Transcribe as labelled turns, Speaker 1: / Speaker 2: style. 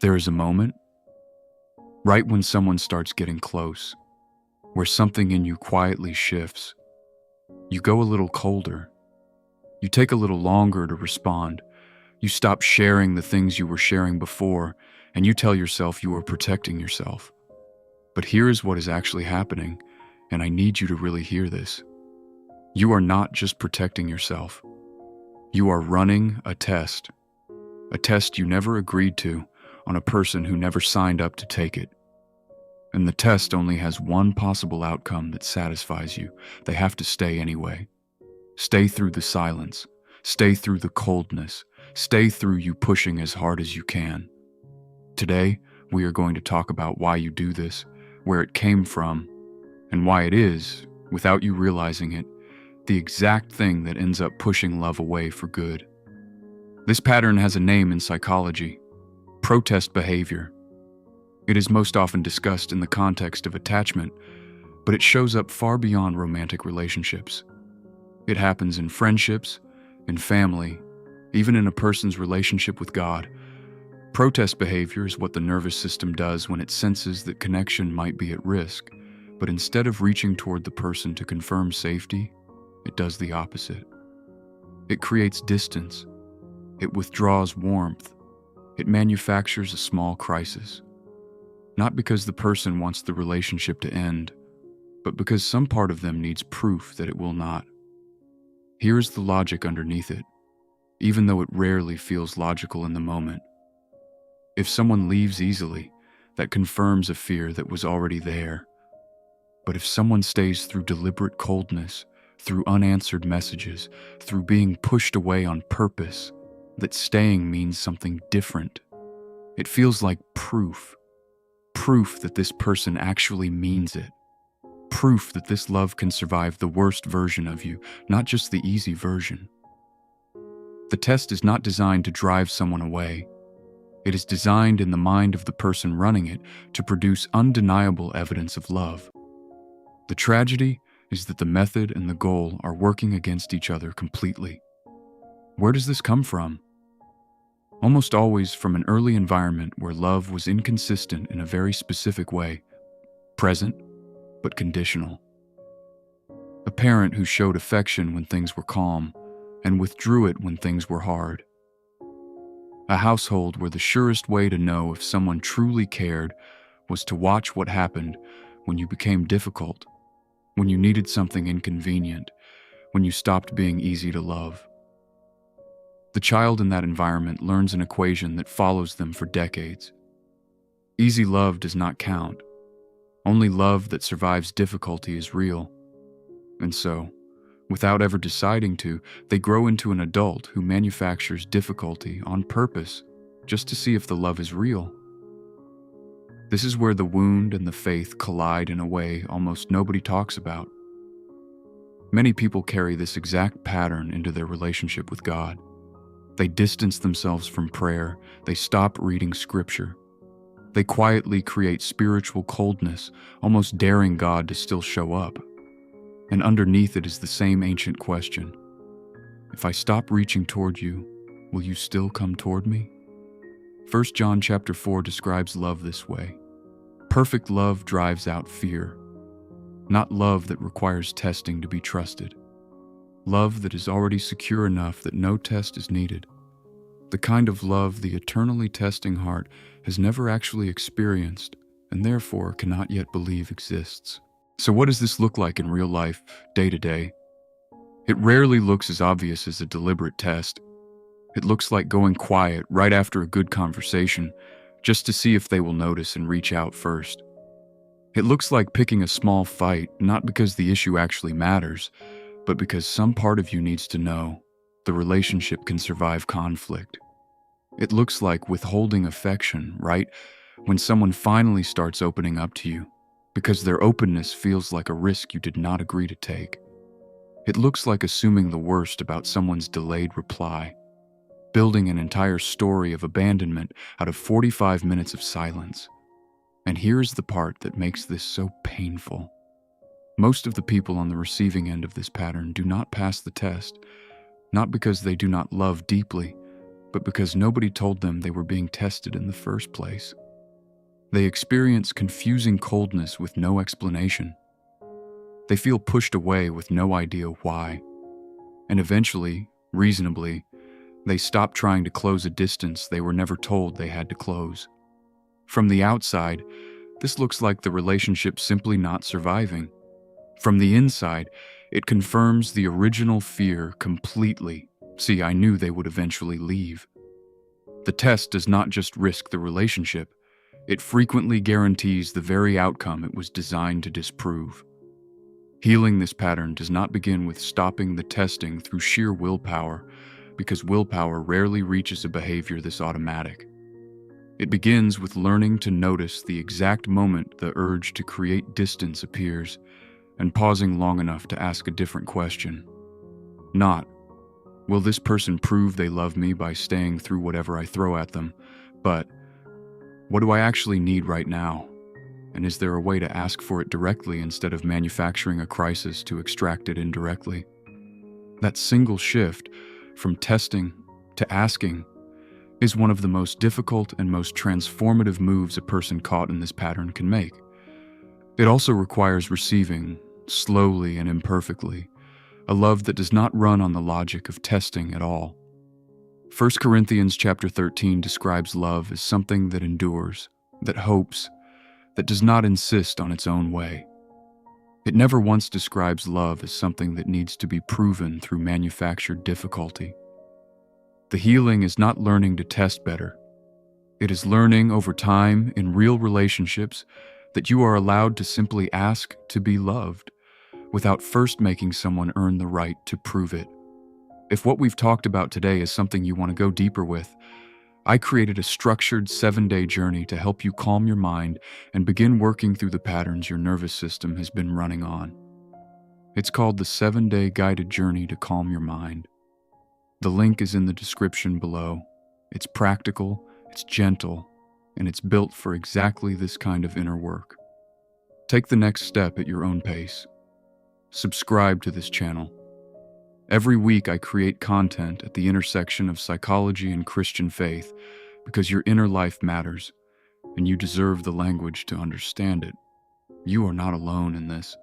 Speaker 1: There is a moment, right when someone starts getting close, where something in you quietly shifts. You go a little colder. You take a little longer to respond. You stop sharing the things you were sharing before, and you tell yourself you are protecting yourself. But here is what is actually happening, and I need you to really hear this. You are not just protecting yourself. You are running a test you never agreed to on a person who never signed up to take it. And the test only has one possible outcome that satisfies you. They have to stay anyway. Stay through the silence. Stay through the coldness. Stay through you pushing as hard as you can. Today, we are going to talk about why you do this, where it came from, and why it is, without you realizing it, the exact thing that ends up pushing love away for good. This pattern has a name in psychology: protest behavior. It is most often discussed in the context of attachment, but it shows up far beyond romantic relationships. It happens in friendships, in family, even in a person's relationship with God. Protest behavior is what the nervous system does when it senses that connection might be at risk, but instead of reaching toward the person to confirm safety, it does the opposite. It creates distance. It withdraws warmth. It manufactures a small crisis. Not because the person wants the relationship to end, but because some part of them needs proof that it will not. Here is the logic underneath it, even though it rarely feels logical in the moment. If someone leaves easily, that confirms a fear that was already there. But if someone stays through deliberate coldness, through unanswered messages, through being pushed away on purpose, that staying means something different. It feels like proof that this person actually means it. Proof that this love can survive the worst version of you, not just the easy version. The test is not designed to drive someone away. It is designed in the mind of the person running it to produce undeniable evidence of love. The tragedy is that the method and the goal are working against each other completely. Where does this come from? Almost always from an early environment where love was inconsistent in a very specific way, present but conditional. A parent who showed affection when things were calm and withdrew it when things were hard. A household where the surest way to know if someone truly cared was to watch what happened when you became difficult, when you needed something inconvenient, when you stopped being easy to love. The child in that environment learns an equation that follows them for decades. Easy love does not count. Only love that survives difficulty is real. And so, without ever deciding to, they grow into an adult who manufactures difficulty on purpose just to see if the love is real. This is where the wound and the faith collide in a way almost nobody talks about. Many people carry this exact pattern into their relationship with God. They distance themselves from prayer. They stop reading scripture. They quietly create spiritual coldness, almost daring God to still show up. And underneath it is the same ancient question: if I stop reaching toward you, will you still come toward me? 1 John chapter 4 describes love this way. Perfect love drives out fear, not love that requires testing to be trusted. Love that is already secure enough that no test is needed. The kind of love the eternally testing heart has never actually experienced and therefore cannot yet believe exists. So what does this look like in real life, day to day? It rarely looks as obvious as a deliberate test. It looks like going quiet right after a good conversation, just to see if they will notice and reach out first. It looks like picking a small fight, not because the issue actually matters, but because some part of you needs to know the relationship can survive conflict. It looks like withholding affection, right? When someone finally starts opening up to you, because their openness feels like a risk you did not agree to take. It looks like assuming the worst about someone's delayed reply, building an entire story of abandonment out of 45 minutes of silence. And here's the part that makes this so painful. Most of the people on the receiving end of this pattern do not pass the test, not because they do not love deeply, but because nobody told them they were being tested in the first place. They experience confusing coldness with no explanation. They feel pushed away with no idea why. And eventually, reasonably, they stop trying to close a distance they were never told they had to close. From the outside, this looks like the relationship simply not surviving. From the inside, it confirms the original fear completely. See, I knew they would eventually leave. The test does not just risk the relationship, it frequently guarantees the very outcome it was designed to disprove. Healing this pattern does not begin with stopping the testing through sheer willpower, because willpower rarely reaches a behavior this automatic. It begins with learning to notice the exact moment the urge to create distance appears, and pausing long enough to ask a different question. Not, will this person prove they love me by staying through whatever I throw at them, but, what do I actually need right now? And is there a way to ask for it directly instead of manufacturing a crisis to extract it indirectly? That single shift, from testing to asking, is one of the most difficult and most transformative moves a person caught in this pattern can make. It also requires receiving, slowly and imperfectly, a love that does not run on the logic of testing at all. 1 Corinthians chapter 13 describes love as something that endures, that hopes, that does not insist on its own way. It never once describes love as something that needs to be proven through manufactured difficulty. The healing is not learning to test better. It is learning over time in real relationships that you are allowed to simply ask to be loved without first making someone earn the right to prove it. If what we've talked about today is something you want to go deeper with, I created a structured 7-day journey to help you calm your mind and begin working through the patterns your nervous system has been running on. It's called the 7-Day Guided Journey to Calm Your Mind. The link is in the description below. It's practical, it's gentle, and it's built for exactly this kind of inner work. Take the next step at your own pace. Subscribe to this channel. Every week I create content at the intersection of psychology and Christian faith because your inner life matters, and you deserve the language to understand it. You are not alone in this.